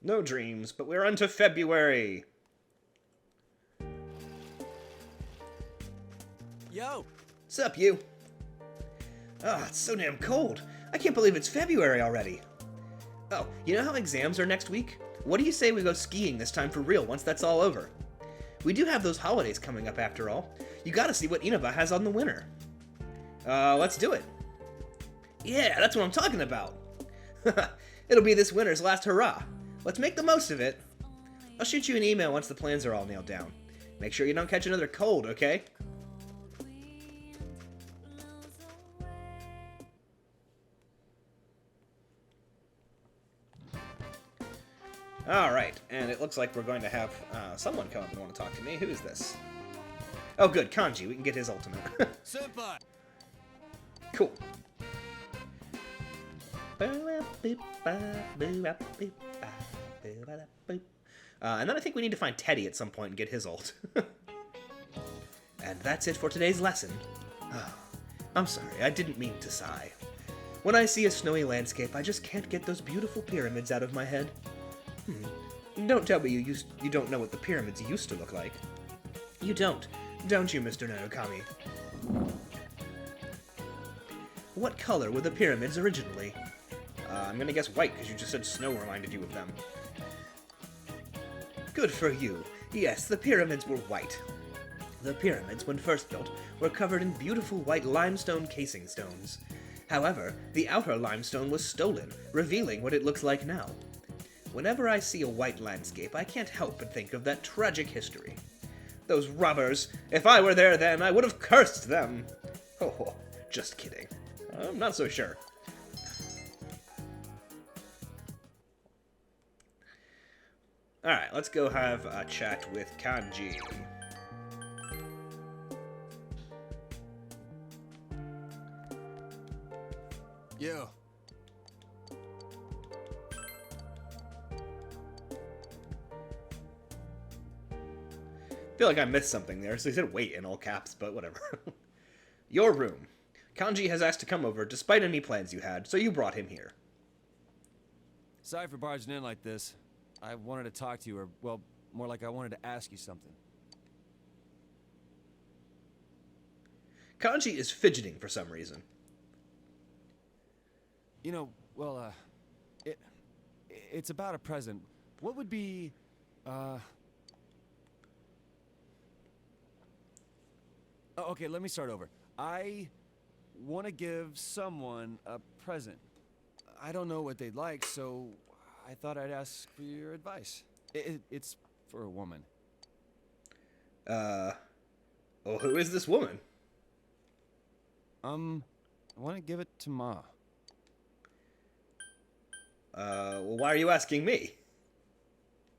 No dreams, but we're on to February. Yo! Sup, you? Ah, it's so damn cold. I can't believe it's February already. Oh, you know how exams are next week? What do you say we go skiing this time for real once that's all over? We do have those holidays coming up after all. You gotta see what Inaba has on the winter. Let's do it. Yeah, that's what I'm talking about. It'll be this winter's last hurrah. Let's make the most of it. I'll shoot you an email once the plans are all nailed down. Make sure you don't catch another cold, okay? Alright, and it looks like we're going to have someone come up and want to talk to me. Who is this? Oh good, Kanji. We can get his ultimate. Senpai! Cool. And then I think we need to find Teddy at some point and get his ult. And that's it for today's lesson. Oh, I'm sorry, I didn't mean to sigh. When I see a snowy landscape, I just can't get those beautiful pyramids out of my head. Don't tell me you don't know what the pyramids used to look like. You don't you, Mr. Narukami? What color were the pyramids originally? I'm gonna guess white, because you just said snow reminded you of them. Good for you. Yes, the pyramids were white. The pyramids, when first built, were covered in beautiful white limestone casing stones. However, the outer limestone was stolen, revealing what it looks like now. Whenever I see a white landscape, I can't help but think of that tragic history. Those robbers! If I were there then, I would have cursed them! Oh, just kidding. I'm not so sure. Alright, let's go have a chat with Kanji. Yo. I feel like I missed something there, so he said wait in all caps, but whatever. Your room. Kanji has asked to come over despite any plans you had, so you brought him here. Sorry for barging in like this. I wanted to talk to you, or, well, more like I wanted to ask you something. Kanji is fidgeting for some reason. You know, well, it's about a present. What would be, Oh, okay, let me start over. I want to give someone a present. I don't know what they'd like, so I thought I'd ask for your advice. It's for a woman. Well, who is this woman? I want to give it to Ma. Well, why are you asking me?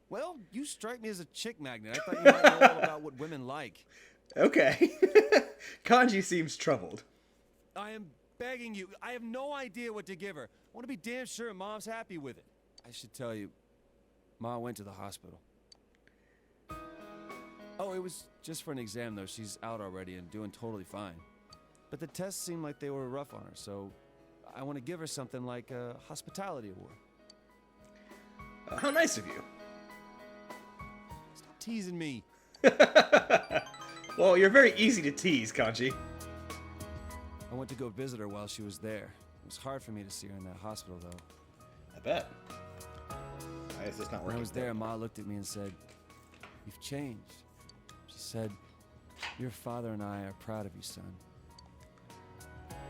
Well, you strike me as a chick magnet. I thought you might know all about what women like. Okay. Kanji seems troubled. I am begging you. I have no idea what to give her. I want to be damn sure Mom's happy with it. I should tell you, Ma went to the hospital. Oh, it was just for an exam, though. She's out already and doing totally fine. But the tests seemed like they were rough on her, so I want to give her something like a hospitality award. How nice of you. Stop teasing me. Well, you're very easy to tease, Kanji. I went to go visit her while she was there. It was hard for me to see her in that hospital, though. I bet. I guess it's not working. When I was there, Ma looked at me and said, "You've changed." She said, "Your father and I are proud of you, son."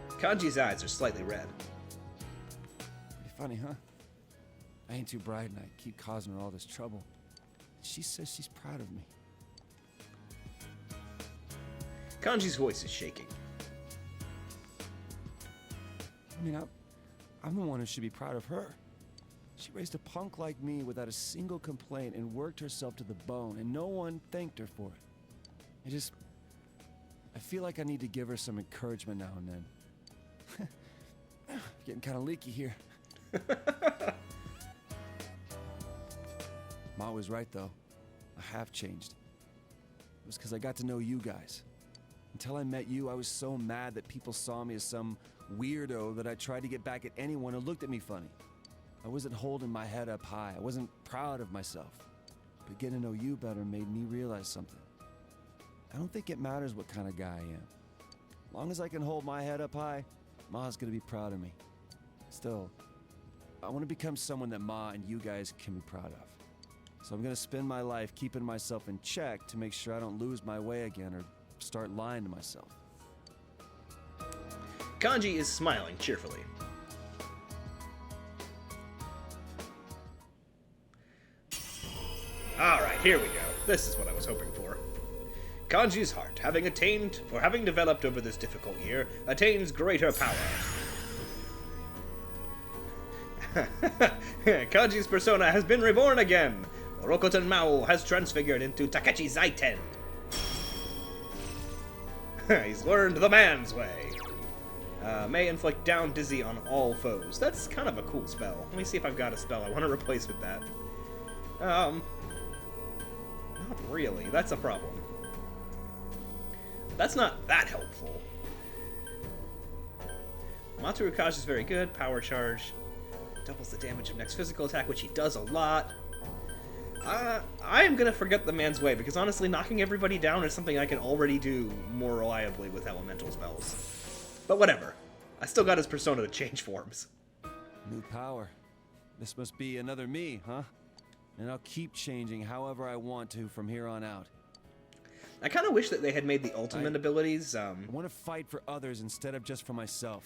Kanji's eyes are slightly red. Pretty funny, huh? I ain't too bright and I keep causing her all this trouble. She says she's proud of me. Kanji's voice is shaking. I mean, I'm the one who should be proud of her. She raised a punk like me without a single complaint and worked herself to the bone, and no one thanked her for it. I feel like I need to give her some encouragement now and then. Getting kind of leaky here. Ma was right, though. I have changed. It was because I got to know you guys. Until I met you, I was so mad that people saw me as some weirdo that I tried to get back at anyone who looked at me funny. I wasn't holding my head up high. I wasn't proud of myself. But getting to know you better made me realize something. I don't think it matters what kind of guy I am. As long as I can hold my head up high, Ma's gonna be proud of me. Still, I want to become someone that Ma and you guys can be proud of. So I'm gonna spend my life keeping myself in check to make sure I don't lose my way again or start lying to myself. Kanji is smiling cheerfully. Alright, here we go. This is what I was hoping for. Kanji's heart, having developed over this difficult year, attains greater power. Kanji's persona has been reborn again. Rokoten Mao has transfigured into Takechi Zaiten. He's learned the man's way. May inflict down dizzy on all foes. That's kind of a cool spell. Let me see if I've got a spell I want to replace with that. Not really. That's a problem. That's not that helpful. Matsurukash is very good. Power charge. Doubles the damage of next physical attack, which he does a lot. I am gonna forget the man's way, because honestly, knocking everybody down is something I can already do more reliably with elemental spells. But whatever. I still got his persona to change forms. New power. This must be another me, huh? And I'll keep changing however I want to from here on out. I kind of wish that they had made the ultimate abilities, I want to fight for others instead of just for myself.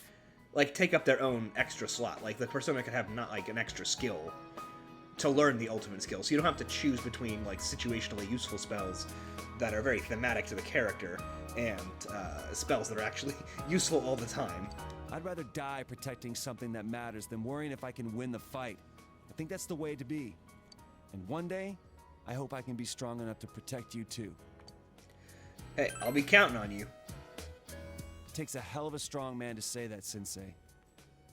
like, take up their own extra slot. Like, the persona could have not, like, an extra skill to learn the ultimate skill. So you don't have to choose between, like, situationally useful spells that are very thematic to the character and spells that are actually useful all the time. I'd rather die protecting something that matters than worrying if I can win the fight. I think that's the way to be. And one day, I hope I can be strong enough to protect you too. Hey, I'll be counting on you. It takes a hell of a strong man to say that, Sensei.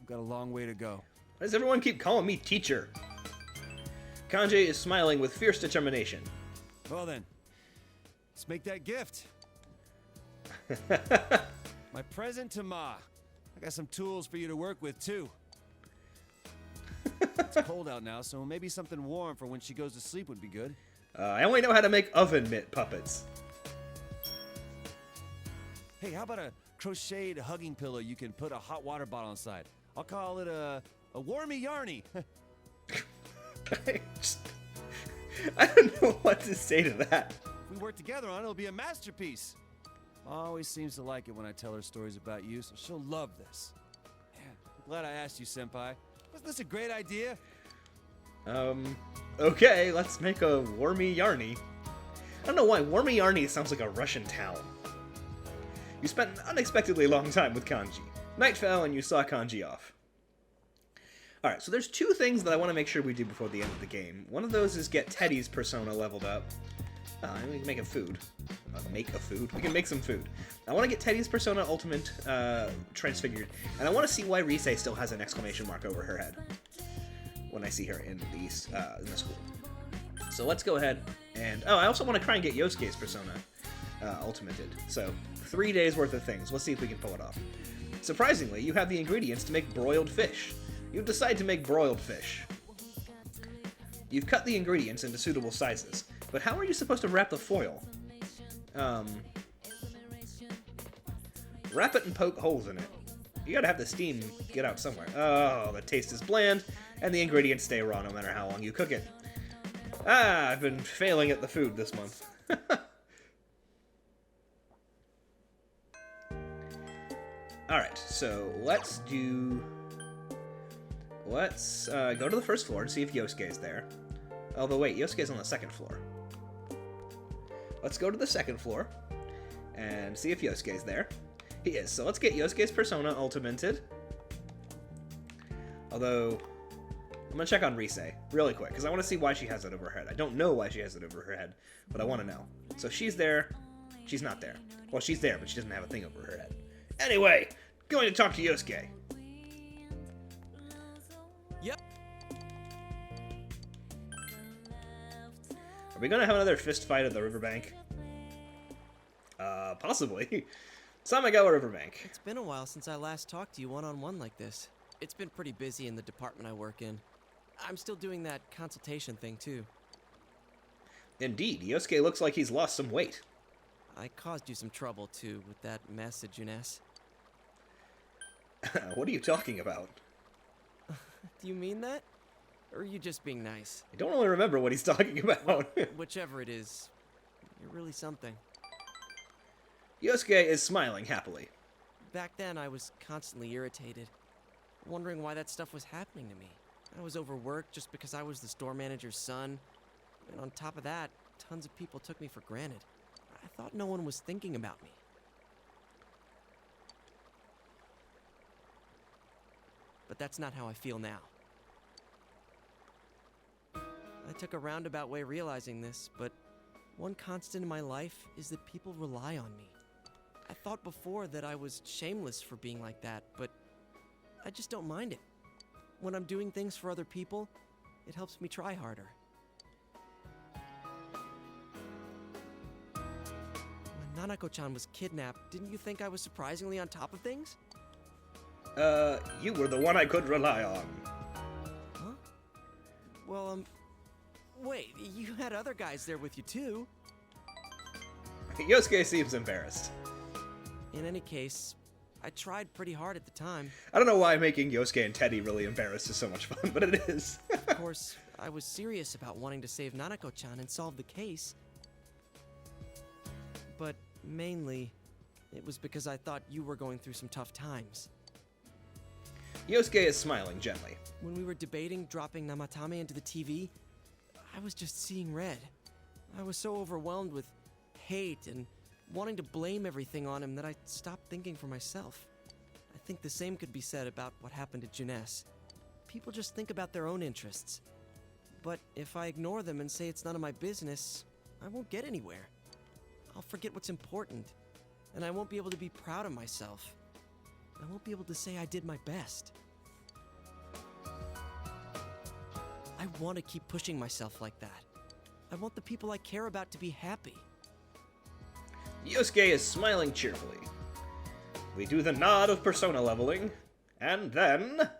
I've got a long way to go. Why does everyone keep calling me teacher? Kanji is smiling with fierce determination. Well then, let's make that gift. My present to Ma. I got some tools for you to work with too. It's cold out now, so maybe something warm for when she goes to sleep would be good. I only know how to make oven mitt puppets. Hey, how about a crocheted hugging pillow you can put a hot water bottle inside? I'll call it a warmy yarny. I don't know what to say to that. If we work together on it, it'll be a masterpiece. Ma always seems to like it when I tell her stories about you, so she'll love this. Man, I'm glad I asked you, Senpai. Wasn't this a great idea? Okay, let's make a warmy yarny. I don't know why, warmy yarny sounds like a Russian town. You spent an unexpectedly long time with Kanji. Night fell and you saw Kanji off. Alright, so there's two things that I want to make sure we do before the end of the game. One of those is get Teddy's persona leveled up. We can make a food. Make a food? We can make some food. I want to get Teddy's persona ultimate transfigured, and I want to see why Rise still has an exclamation mark over her head when I see her in the school. So let's go ahead and... Oh, I also want to try and get Yosuke's persona ultimated. So, 3 days worth of things. Let's see if we can pull it off. Surprisingly, you have the ingredients to make broiled fish. You've decided to make broiled fish. You've cut the ingredients into suitable sizes, but how are you supposed to wrap the foil? Wrap it and poke holes in it. You gotta have the steam get out somewhere. Oh, the taste is bland, and the ingredients stay raw no matter how long you cook it. I've been failing at the food this month. Alright, so let's go to the first floor and see if Yosuke is there. Although wait, Yosuke's on the second floor. Let's go to the second floor and see if Yosuke's there. He is, so let's get Yosuke's persona ultimated. Although, I'm gonna check on Rise really quick, because I want to see why she has it over her head. I don't know why she has it over her head, but I want to know. So she's there, she's not there. Well, she's there, but she doesn't have a thing over her head. Anyway, going to talk to Yosuke. Yep. Are we gonna have another fist fight at the riverbank? Possibly. Samigawa Riverbank. It's been a while since I last talked to you one-on-one like this. It's been pretty busy in the department I work in. I'm still doing that consultation thing, too. Indeed, Yosuke looks like he's lost some weight. I caused you some trouble, too, with that mess at Junes. What are you talking about? Do you mean that? Or are you just being nice? I don't really remember what he's talking about. Whichever it is, you're really something. Yosuke is smiling happily. Back then, I was constantly irritated, wondering why that stuff was happening to me. I was overworked just because I was the store manager's son, and on top of that, tons of people took me for granted. I thought no one was thinking about me. But that's not how I feel now. I took a roundabout way realizing this, but one constant in my life is that people rely on me. I thought before that I was shameless for being like that, but I just don't mind it. When I'm doing things for other people, it helps me try harder. When Nanako-chan was kidnapped, didn't you think I was surprisingly on top of things? You were the one I could rely on. Huh? Well, wait, you had other guys there with you too. Yosuke seems embarrassed. In any case, I tried pretty hard at the time. I don't know why making Yosuke and Teddy really embarrassed is so much fun, but it is. Of course, I was serious about wanting to save Nanako-chan and solve the case. But mainly, it was because I thought you were going through some tough times. Yosuke is smiling gently. When we were debating dropping Namatame into the TV, I was just seeing red. I was so overwhelmed with hate and wanting to blame everything on him that I stopped thinking for myself. I think the same could be said about what happened at Junes. People just think about their own interests. But if I ignore them and say it's none of my business, I won't get anywhere. I'll forget what's important, and I won't be able to be proud of myself. I won't be able to say I did my best. I want to keep pushing myself like that. I want the people I care about to be happy. Yosuke is smiling cheerfully. We do the nod of persona leveling, and then...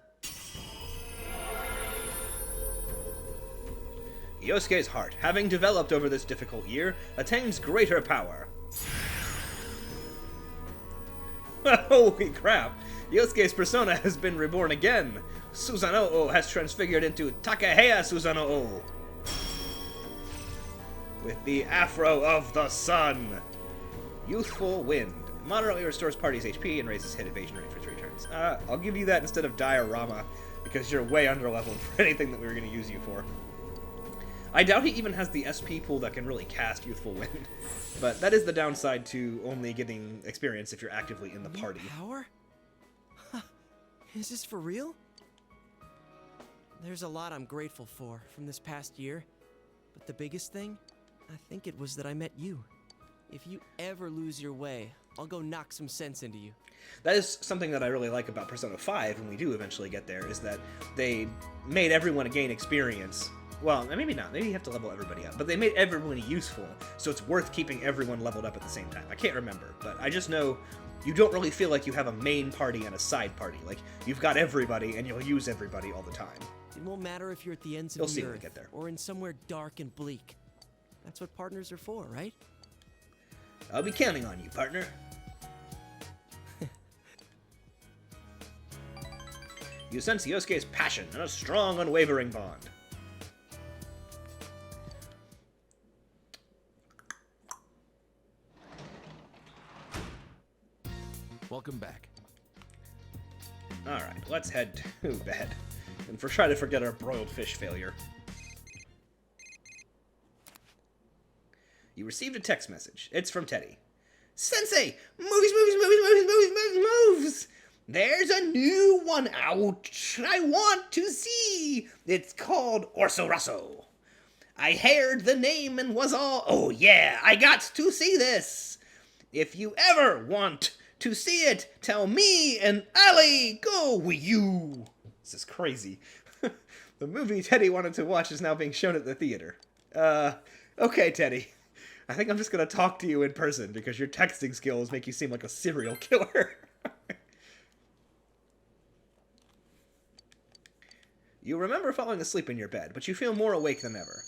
Yosuke's heart, having developed over this difficult year, attains greater power. Holy crap! Yosuke's persona has been reborn again! Susanoo has transfigured into Takeheya Susanoo! With the Afro of the Sun! Youthful Wind. Moderately restores party's HP and raises hit evasion rate for 3 turns. I'll give you that instead of Diorama, because you're way underleveled for anything that we were going to use you for. I doubt he even has the SP pool that can really cast Youthful Wind, but that is the downside to only getting experience if you're actively in the party. Power? Huh. Is this for real? There's a lot I'm grateful for from this past year, but the biggest thing, I think it was that I met you. If you ever lose your way, I'll go knock some sense into you. That is something that I really like about Persona 5 when we do eventually get there, is that they made everyone gain experience. Well, maybe not. Maybe you have to level everybody up. But they made everyone useful, so it's worth keeping everyone leveled up at the same time. I can't remember, but I just know you don't really feel like you have a main party and a side party. Like, you've got everybody, and you'll use everybody all the time. It won't matter if you're at the ends You'll of see the when we earth get there. or in somewhere dark and bleak. That's what partners are for, right? I'll be counting on you, partner. You sense Yosuke's passion and a strong, unwavering bond. Welcome back. Alright, let's head to bed. And try to forget our broiled fish failure. You received a text message. It's from Teddy. Sensei! Movies, movies, movies, movies, movies, movies, movies! There's a new one out I want to see! It's called Orso Rosso. I heard the name and was all, oh yeah, I got to see this! If you ever want to see it, tell me and Ali go with you! This is crazy. The movie Teddy wanted to watch is now being shown at the theater. Okay, Teddy. I think I'm just gonna talk to you in person because your texting skills make you seem like a serial killer. You remember falling asleep in your bed, but you feel more awake than ever.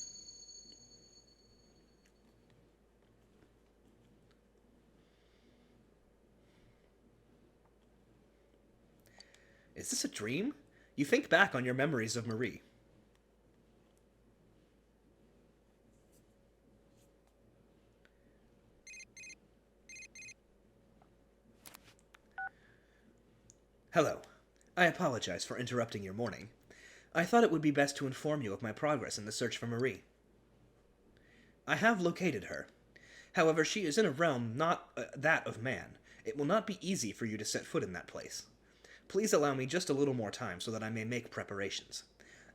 Is this a dream? You think back on your memories of Marie. Hello. I apologize for interrupting your morning. I thought it would be best to inform you of my progress in the search for Marie. I have located her. However, she is in a realm not that of man. It will not be easy for you to set foot in that place. Please allow me just a little more time so that I may make preparations.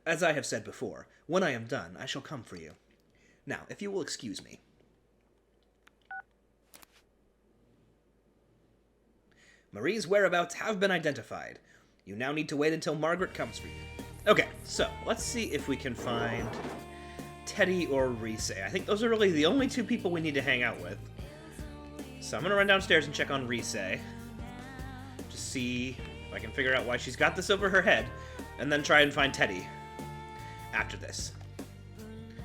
As I have said before, when I am done, I shall come for you. Now, if you will excuse me. Marie's whereabouts have been identified. You now need to wait until Margaret comes for you. Okay, so let's see if we can find Teddy or Reese. I think those are really the only two people we need to hang out with. So I'm going to run downstairs and check on Reese. Just see if I can figure out why she's got this over her head. And then try and find Teddy after this.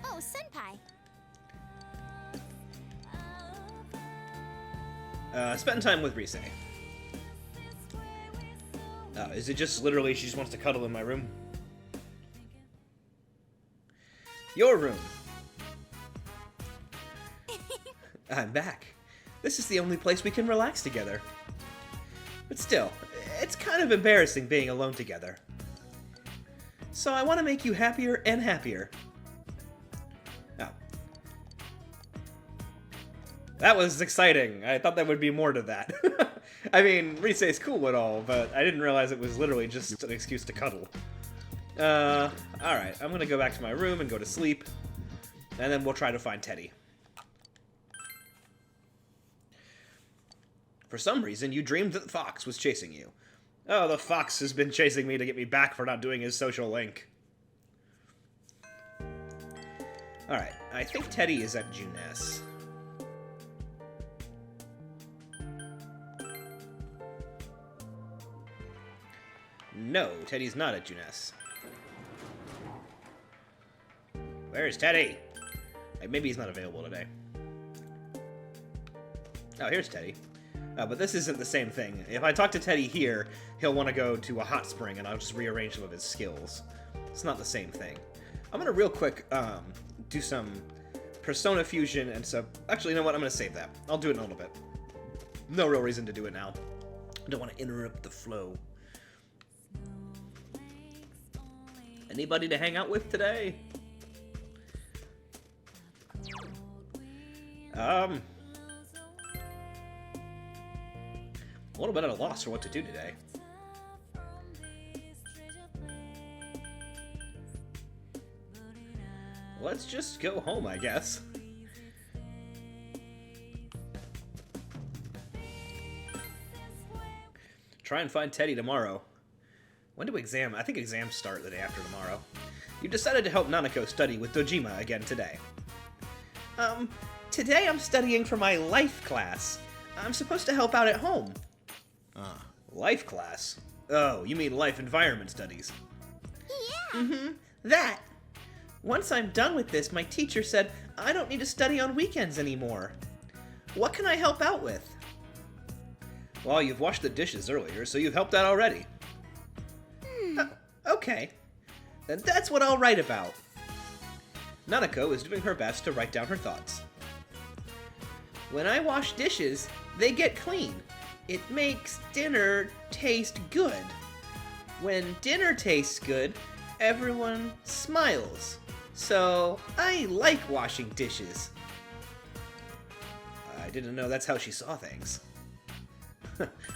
Oh, Senpai. Spend time with Reese. Is it just literally she just wants to cuddle in my room? Your room. I'm back. This is the only place we can relax together. But still, it's kind of embarrassing being alone together. So I want to make you happier and happier. Oh. That was exciting. I thought there would be more to that. I mean, Rise's cool and all, but I didn't realize it was literally just an excuse to cuddle. Alright, I'm gonna go back to my room and go to sleep, and then we'll try to find Teddy. For some reason, you dreamed that the fox was chasing you. Oh, the fox has been chasing me to get me back for not doing his social link. Alright, I think Teddy is at Juness. No, Teddy's not at Juness. Where's Teddy? Maybe he's not available today. Oh, here's Teddy. But this isn't the same thing. If I talk to Teddy here, he'll want to go to a hot spring, and I'll just rearrange some of his skills. It's not the same thing. I'm gonna real quick do some persona fusion and so. Actually, you know what? I'm gonna save that. I'll do it in a little bit. No real reason to do it now. I don't want to interrupt the flow. Anybody to hang out with today? A little bit at a loss for what to do today. Let's just go home, I guess. Try and find Teddy tomorrow. When do I think exams start the day after tomorrow. You decided to help Nanako study with Dojima again today. Today I'm studying for my life class. I'm supposed to help out at home. Life class? Oh, you mean life environment studies. Yeah. That. Once I'm done with this, my teacher said I don't need to study on weekends anymore. What can I help out with? Well, you've washed the dishes earlier, so you've helped out already. Okay. Then that's what I'll write about. Nanako is doing her best to write down her thoughts. When I wash dishes, they get clean. It makes dinner taste good. When dinner tastes good, everyone smiles. So, I like washing dishes. I didn't know that's how she saw things.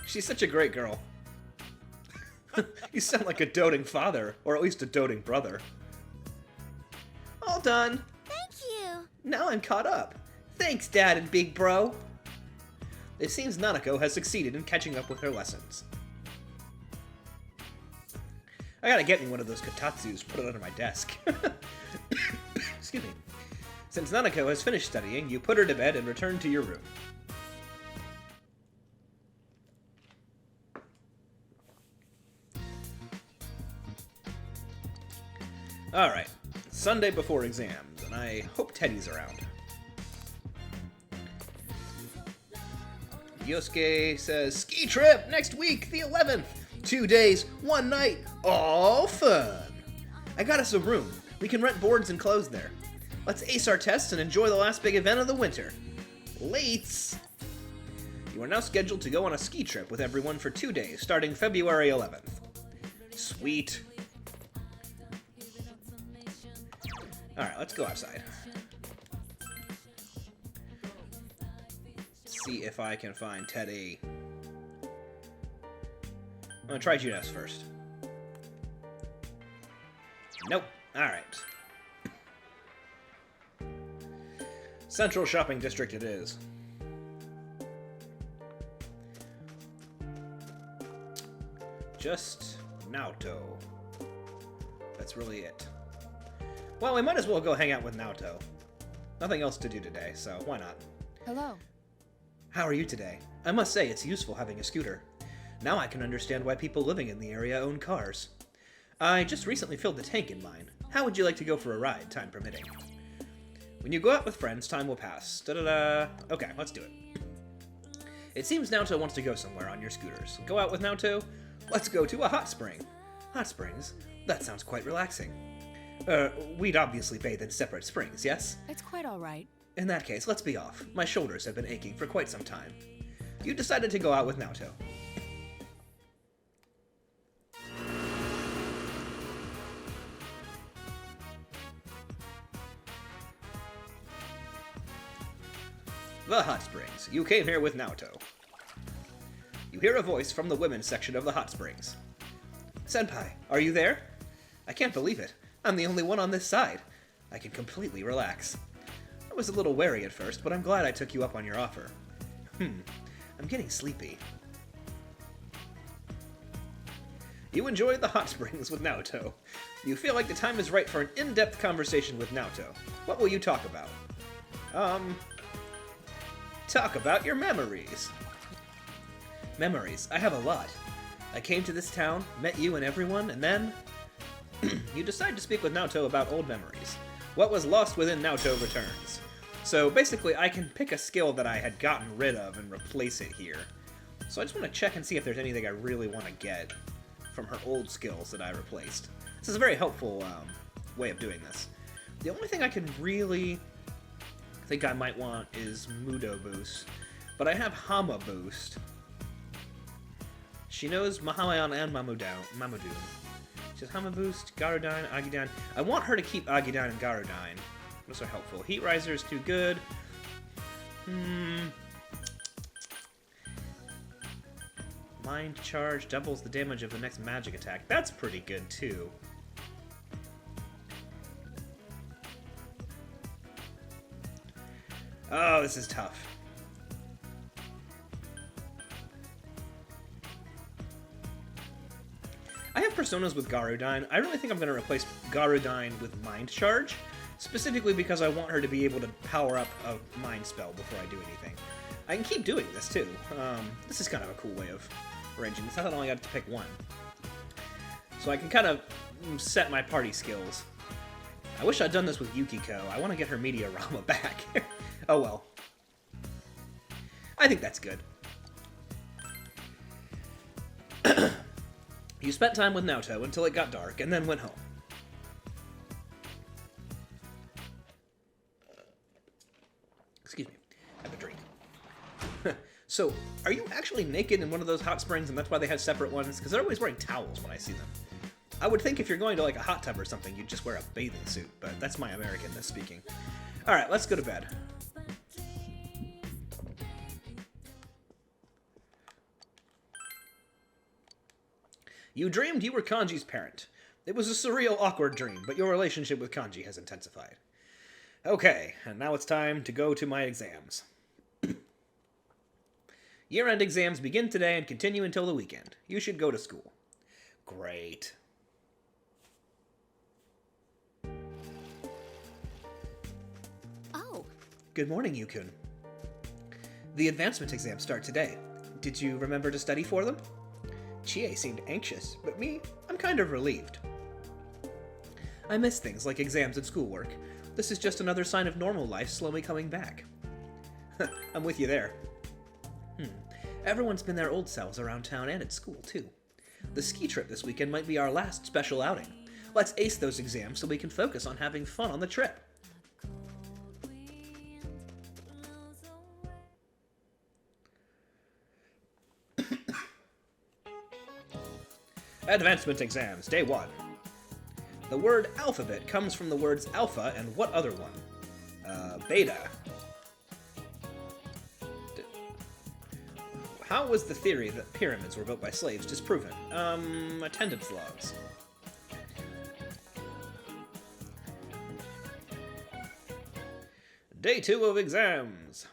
She's such a great girl. You sound like a doting father, or at least a doting brother. All done. Thank you. Now I'm caught up. Thanks, Dad and Big Bro. It seems Nanako has succeeded in catching up with her lessons. I gotta get me one of those kotatsus, put it under my desk. Excuse me. Since Nanako has finished studying, you put her to bed and return to your room. Sunday before exams, and I hope Teddy's around. Yosuke says, ski trip next week, the 11th. 2 days, 1 night, all fun. I got us a room. We can rent boards and clothes there. Let's ace our tests and enjoy the last big event of the winter. Lates. You are now scheduled to go on a ski trip with everyone for 2 days, starting February 11th. Sweet. Alright, let's go outside. See if I can find Teddy. I'm gonna try Judas first. Nope. Alright. Central Shopping District it is. Just Naoto. That's really it. Well, we might as well go hang out with Naoto. Nothing else to do today, so why not? Hello. How are you today? I must say, it's useful having a scooter. Now I can understand why people living in the area own cars. I just recently filled the tank in mine. How would you like to go for a ride, time permitting? When you go out with friends, time will pass. Da-da-da. Okay, let's do it. It seems Naoto wants to go somewhere on your scooters. Go out with Naoto? Let's go to a hot spring. Hot springs? That sounds quite relaxing. We'd obviously bathe in separate springs, yes? It's quite all right. In that case, let's be off. My shoulders have been aching for quite some time. You decided to go out with Naoto. The hot springs. You came here with Naoto. You hear a voice from the women's section of the hot springs. Senpai, are you there? I can't believe it. I'm the only one on this side. I can completely relax. I was a little wary at first, but I'm glad I took you up on your offer. I'm getting sleepy. You enjoyed the hot springs with Naoto. You feel like the time is right for an in-depth conversation with Naoto. What will you talk about? Talk about your memories. Memories. I have a lot. I came to this town, met you and everyone, and then... you decide to speak with Naoto about old memories. What was lost within Naoto returns. So basically, I can pick a skill that I had gotten rid of and replace it here. So I just want to check and see if there's anything I really want to get from her old skills that I replaced. This is a very helpful way of doing this. The only thing I can really think I might want is Mudo Boost, but I have Hama Boost. She knows Mahamayan and Mamoudun. She has Hama Boost, Garudyne, Agidyne. I want her to keep Agidyne and Garudyne. Those are helpful. Heat Riser is too good. Mind Charge doubles the damage of the next magic attack. That's pretty good, too. Oh, this is tough. I have personas with Garudyne. I really think I'm going to replace Garudyne with Mind Charge, specifically because I want her to be able to power up a Mind spell before I do anything. I can keep doing this, too. This is kind of a cool way of arranging this. I thought I only got to pick one. So I can kind of set my party skills. I wish I'd done this with Yukiko. I want to get her Meteorama back. Oh well. I think that's good. You spent time with Naoto until it got dark, and then went home. Excuse me. Have a drink. So, are you actually naked in one of those hot springs, and that's why they have separate ones? Because they're always wearing towels when I see them. I would think if you're going to like a hot tub or something, you'd just wear a bathing suit, but that's my Americanness speaking. Alright, let's go to bed. You dreamed you were Kanji's parent. It was a surreal, awkward dream, but your relationship with Kanji has intensified. Okay, and now it's time to go to my exams. Year-end exams begin today and continue until the weekend. You should go to school. Great. Oh, Good morning, Yukun. The advancement exams start today. Did you remember to study for them? Chie seemed anxious, but me, I'm kind of relieved. I miss things like exams and schoolwork. This is just another sign of normal life slowly coming back. I'm with you there. Everyone's been their old selves around town and at school, too. The ski trip this weekend might be our last special outing. Let's ace those exams so we can focus on having fun on the trip. Advancement exams, day 1. The word alphabet comes from the words alpha and what other one? Beta. How was the theory that pyramids were built by slaves disproven? Attendance logs. Day 2 of exams.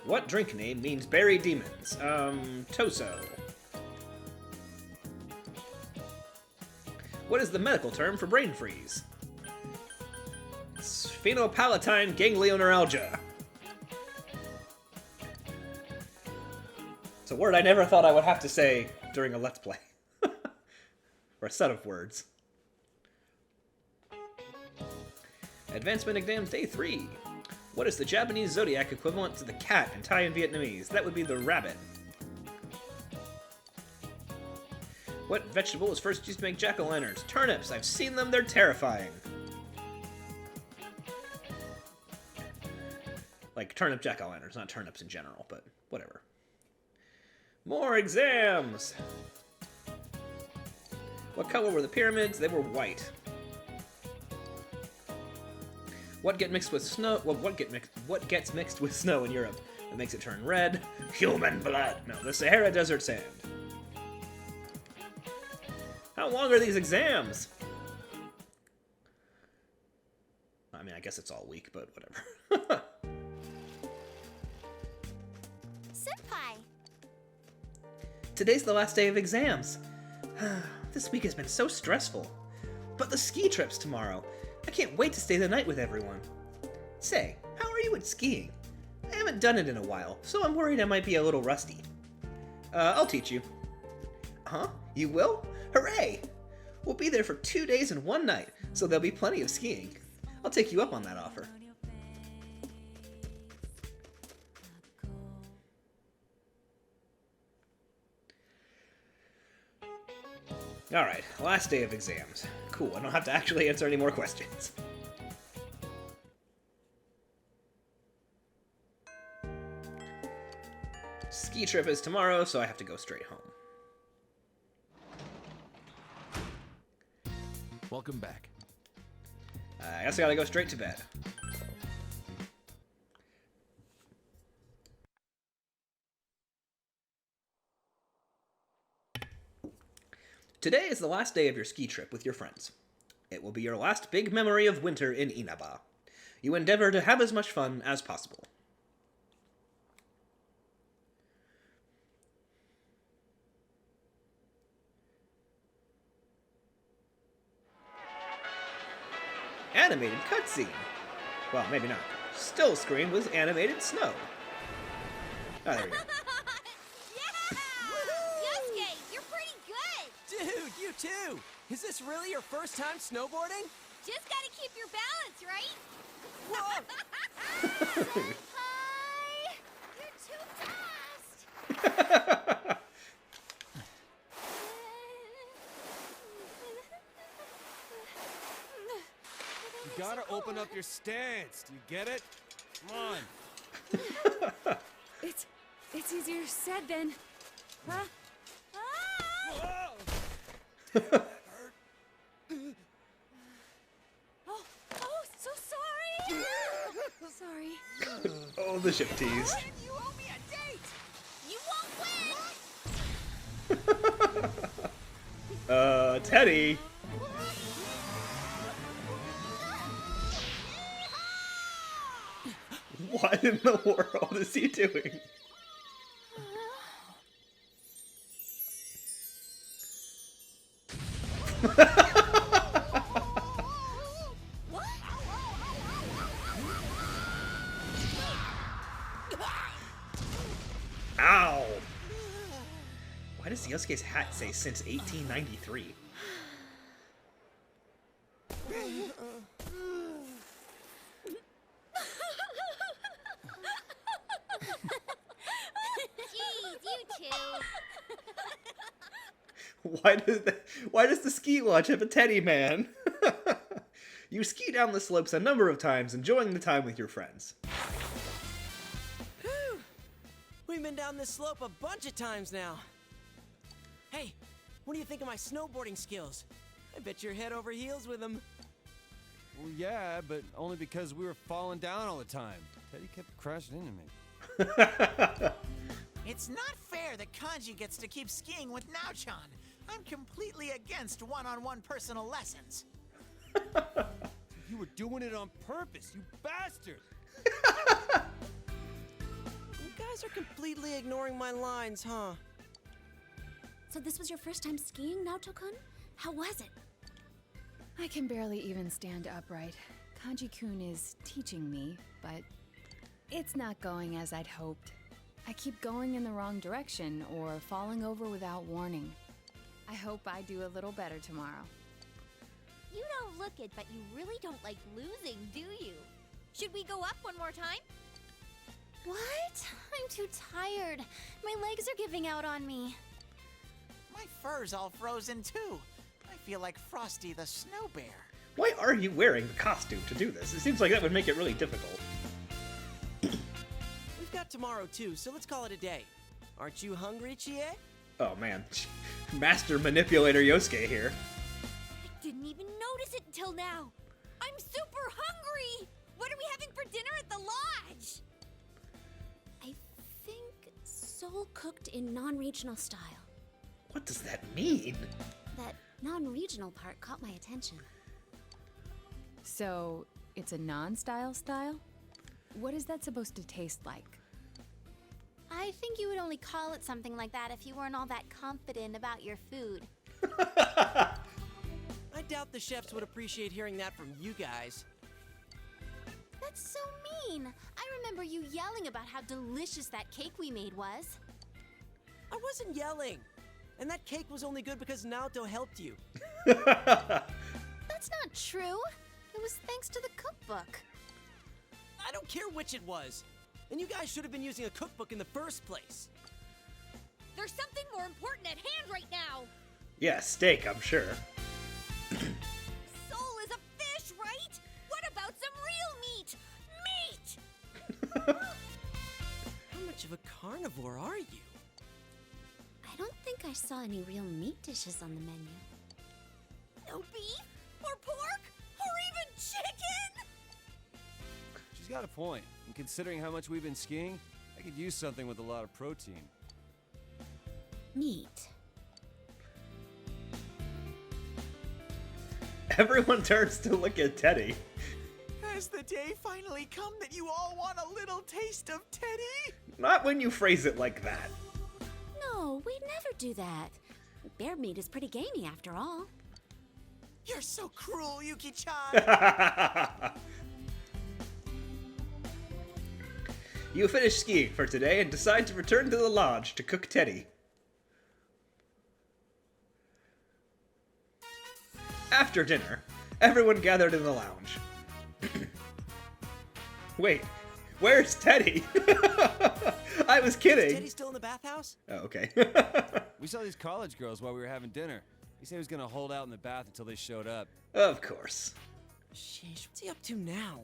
What drink name means berry demons? Toso. What is the medical term for brain freeze? Sphenopalatine ganglioneuralgia. It's a word I never thought I would have to say during a Let's Play. Or a set of words. Advancement exams day 3. What is the Japanese zodiac equivalent to the cat in Thai and Vietnamese? That would be the rabbit. What vegetable was first used to make jack-o'-lanterns? Turnips. I've seen them. They're terrifying. Like turnip jack-o'-lanterns, not turnips in general, but whatever. More exams! What color were the pyramids? They were white. What gets mixed with snow? Well, what gets mixed with snow in Europe that makes it turn red? Human blood. No, the Sahara Desert sand. How long are these exams? I mean, I guess it's all week, but whatever. Senpai. Today's the last day of exams. This week has been so stressful. But the ski trip's tomorrow. I can't wait to stay the night with everyone. Say, how are you at skiing? I haven't done it in a while, so I'm worried I might be a little rusty. I'll teach you. Huh? You will? Hooray! We'll be there for 2 days and 1 night, so there'll be plenty of skiing. I'll take you up on that offer. Alright, last day of exams. Cool, I don't have to actually answer any more questions. Ski trip is tomorrow, so I have to go straight home. Welcome back. I guess I gotta go straight to bed. Today is the last day of your ski trip with your friends. It will be your last big memory of winter in Inaba. You endeavor to have as much fun as possible. Animated cutscene. Well, maybe not. Still screen was animated snow. Oh, there we go. Yeah! Yosuke, you're pretty good! Dude, you too! Is this really your first time snowboarding? Just gotta keep your balance, right? Whoa! Senpai! You're too fast! You gotta open up your stance. Do you get it? Come on. It's easier said than, huh? Whoa! Oh, so sorry. Sorry. Oh, the ship tease. You owe me a date! You won't win! Teddy. What in the world is he doing? Ow! Why does does Yosuke's hat say since 1893? Jeez, you two. Why does the ski lodge have a teddy man? You ski down the slopes a number of times, enjoying the time with your friends. Whew. We've been down this slope a bunch of times now. Hey, what do you think of my snowboarding skills? I bet you're head over heels with them. Well, yeah, but only because we were falling down all the time. Teddy kept crashing into me. It's not fair that Kanji gets to keep skiing with Naochan. I'm completely against one-on-one personal lessons. You were doing it on purpose, you bastard! You guys are completely ignoring my lines, huh? So this was your first time skiing, Naoto-kun? How was it? I can barely even stand upright. Kanji-kun is teaching me, but it's not going as I'd hoped. I keep going in the wrong direction or falling over without warning. I hope I do a little better tomorrow. You don't look it, but you really don't like losing, do you? Should we go up one more time? What? I'm too tired. My legs are giving out on me. My fur's all frozen too. I feel like Frosty the Snow Bear. Why are you wearing the costume to do this? It seems like that would make it really difficult. We've got tomorrow too, so let's call it a day. Aren't you hungry, Chie? Oh man, Master Manipulator Yosuke here. I didn't even notice it until now. I'm super hungry. What are we having for dinner at the lodge? I think soul cooked in non-regional style. What does that mean? That non-regional part caught my attention. So, it's a non-style style? What is that supposed to taste like? I think you would only call it something like that if you weren't all that confident about your food. I doubt the chefs would appreciate hearing that from you guys. That's so mean. I remember you yelling about how delicious that cake we made was. I wasn't yelling. And that cake was only good because Naoto helped you. That's not true. It was thanks to the cookbook. I don't care which it was. And you guys should have been using a cookbook in the first place. There's something more important at hand right now. Yeah, steak, I'm sure. Soul is a fish, right? What about some real meat? Meat! How much of a carnivore are you? I don't think I saw any real meat dishes on the menu. No beef? Or pork? Or even chicken? She's got a point. And considering how much we've been skiing, I could use something with a lot of protein. Meat. Everyone turns to look at Teddy. Has the day finally come that you all want a little taste of Teddy? Not when you phrase it like that. No, we'd never do that. Bear meat is pretty gamey after all. You're so cruel, Yuki-chan. You finish skiing for today and decide to return to the lodge to cook Teddy. After dinner, everyone gathered in the lounge. Wait, where's Teddy? I was Is kidding. Teddy still in the bathhouse? Oh, okay. We saw these college girls while we were having dinner. He said he was gonna hold out in the bath until they showed up. Of course. Sheesh, what's he up to now?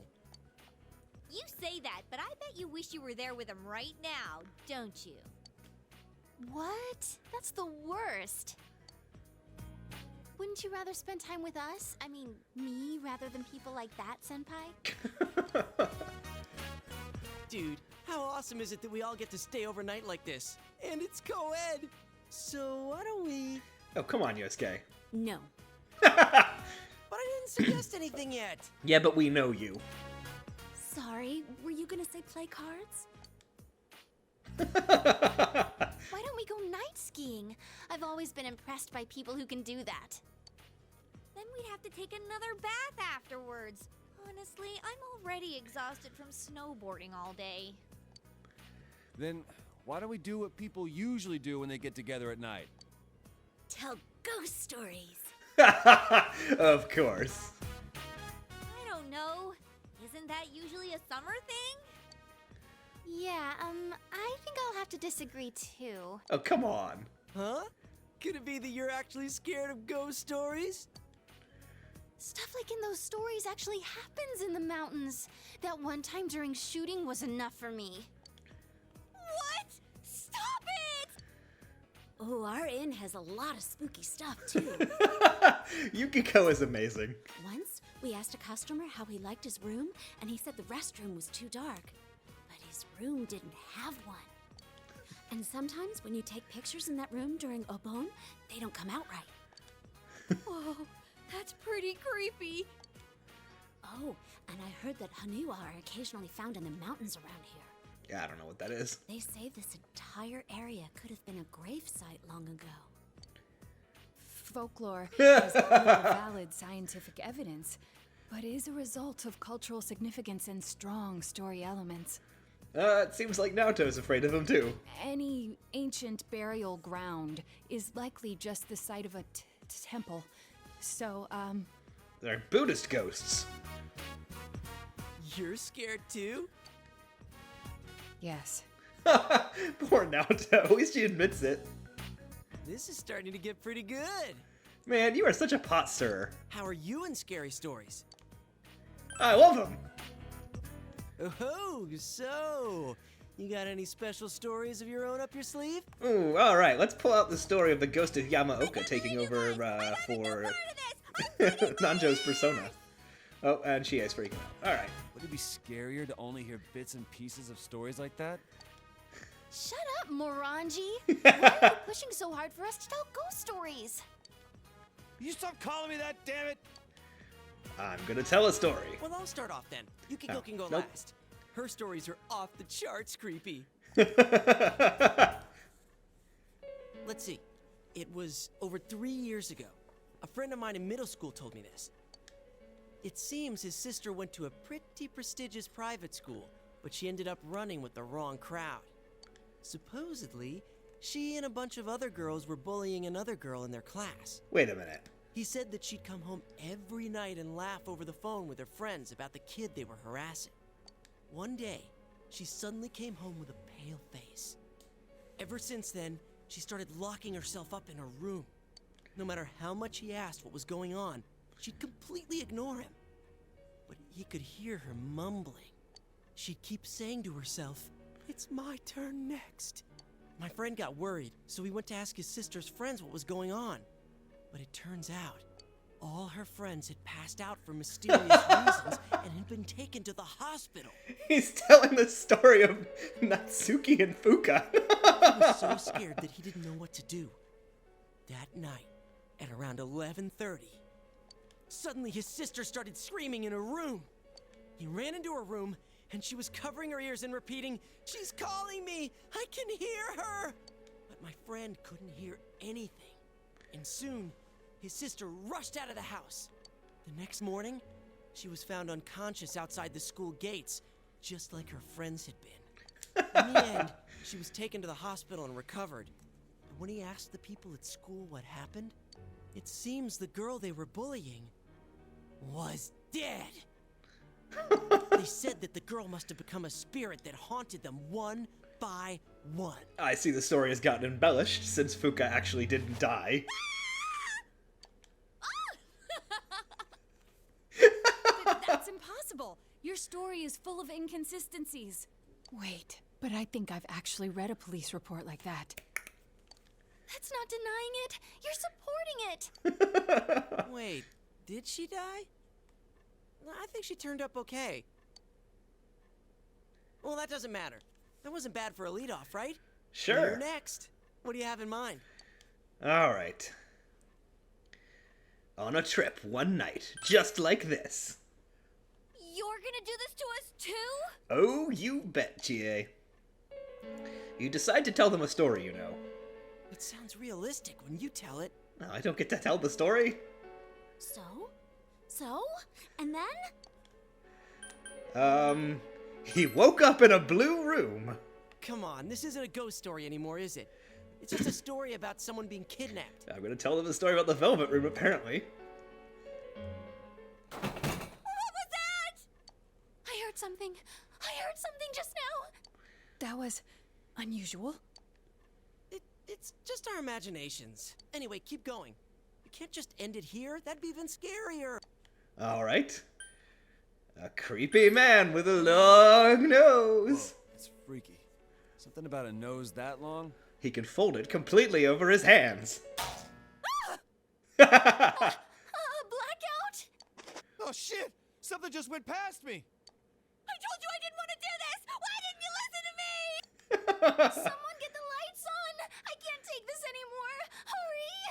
You say that, but I bet you wish you were there with him right now, don't you? What? That's the worst. Wouldn't you rather spend time with us? I mean, me rather than people like that, Senpai? Dude, how awesome is it that we all get to stay overnight like this? And it's co-ed! So why don't we... Oh, come on, Yosuke. No. But I didn't suggest anything yet! Yeah, but we know you. Sorry, were you gonna say play cards? Why don't we go night skiing? I've always been impressed by people who can do that. Then we'd have to take another bath afterwards. Honestly, I'm already exhausted from snowboarding all day. Then why don't we do what people usually do when they get together at night? tell ghost stories. Of course. I don't know. Isn't that usually a summer thing? Yeah, I think I'll have to disagree too. Oh, come on. Huh? Could it be that you're actually scared of ghost stories? Stuff like in those stories actually happens in the mountains. That one time during shooting was enough for me. What? Stop it! Oh, our inn has a lot of spooky stuff, too. Yukiko is amazing. Once, we asked a customer how he liked his room, and he said the restroom was too dark. But his room didn't have one. And sometimes when you take pictures in that room during Obon, they don't come out right. Whoa, that's pretty creepy. Oh, and I heard that Hanua are occasionally found in the mountains around here. Yeah, I don't know what that is. They say this entire area could have been a grave site long ago. Folklore has little valid scientific evidence, but is a result of cultural significance and strong story elements. It seems like Naoto's afraid of him too. Any ancient burial ground is likely just the site of a temple. So, They're Buddhist ghosts. You're scared too? yes. Poor Naoto. At least she admits it. This is starting to get pretty good. Man, you are such a pot stirrer. How are you in scary stories? I love him. Oh, so you got any special stories of your own up your sleeve? Ooh, all right. Let's pull out the story of the ghost of Yamaoka taking over for Nanjo's persona. Oh, and she is freaking out. All right. Would it be scarier to only hear bits and pieces of stories like that? Shut up, Moranji. Why are you pushing so hard for us to tell ghost stories? You stop calling me that, damn it! I'm gonna tell a story. Well, I'll start off then. Yukiko Oh, can go nope. last. Her stories are off the charts creepy. Let's see. It was over 3 years ago. A friend of mine in middle school told me this. It seems his sister went to a pretty prestigious private school, but she ended up running with the wrong crowd. Supposedly, she and a bunch of other girls were bullying another girl in their class. Wait a minute. He said that she'd come home every night and laugh over the phone with her friends about the kid they were harassing. One day, she suddenly came home with a pale face. Ever since then, she started locking herself up in her room. No matter how much he asked what was going on, she'd completely ignore him. But he could hear her mumbling. She'd keep saying to herself, "It's my turn next." My friend got worried, so he went to ask his sister's friends what was going on. But it turns out, all her friends had passed out for mysterious reasons and had been taken to the hospital. He's telling the story of Natsuki and Fuka. He was so scared that he didn't know what to do. That night, at around 11:30, suddenly his sister started screaming in her room. He ran into her room, and she was covering her ears and repeating, "She's calling me! I can hear her!" But my friend couldn't hear anything. And soon, his sister rushed out of the house. The next morning, she was found unconscious outside the school gates, just like her friends had been. In the end, she was taken to the hospital and recovered. But when he asked the people at school what happened, it seems the girl they were bullying was dead. They said that the girl must have become a spirit that haunted them one by one. I see the story has gotten embellished since Fuka actually didn't die. That's impossible. Your story is full of inconsistencies. Wait, but I think I've actually read a police report like that. That's not denying it. You're supporting it. Wait, did she die? No, I think she turned up okay. Well, that doesn't matter. That wasn't bad for a leadoff, right? Sure. You're next. What do you have in mind? All right. On a trip one night, just like this. You're gonna do this to us too? Oh, you bet, GA. You decide to tell them a story, you know. It sounds realistic when you tell it. No, I don't get to tell the story. So? And then? He woke up in a blue room. Come on, this isn't a ghost story anymore, is it? It's just a story about someone being kidnapped. I'm gonna tell them the story about the Velvet Room, apparently. What was that? I heard something. I heard something just now. That was unusual. It's just our imaginations. Anyway, keep going. We can't just end it here. That'd be even scarier. Alright. A creepy man with a long nose. Whoa, that's freaky. Something about a nose that long? He can fold it completely over his hands. Blackout? Oh shit! Something just went past me! I told you I didn't want to do this! Why didn't you listen to me? Someone get the lights on! I can't take this anymore! Hurry!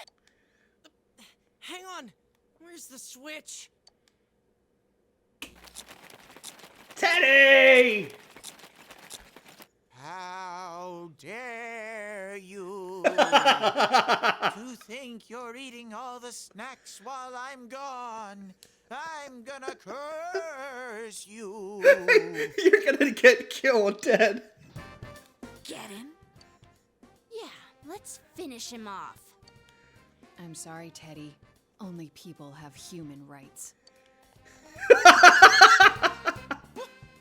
Hang on. Where's the switch? Teddy! How dare you to think you're eating all the snacks while I'm gone? I'm gonna curse you. You're gonna get killed, Ted. Get him? Yeah, let's finish him off. I'm sorry, Teddy. Only people have human rights.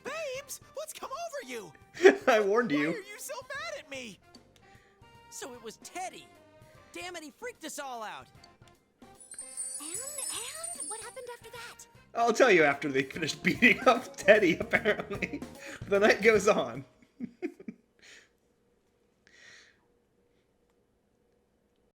Babes, what's come over you? I warned Why you. are you so mad at me? So it was Teddy. Damn it, he freaked us all out. And what happened after that? I'll tell you after they finish beating up Teddy, apparently. The night goes on.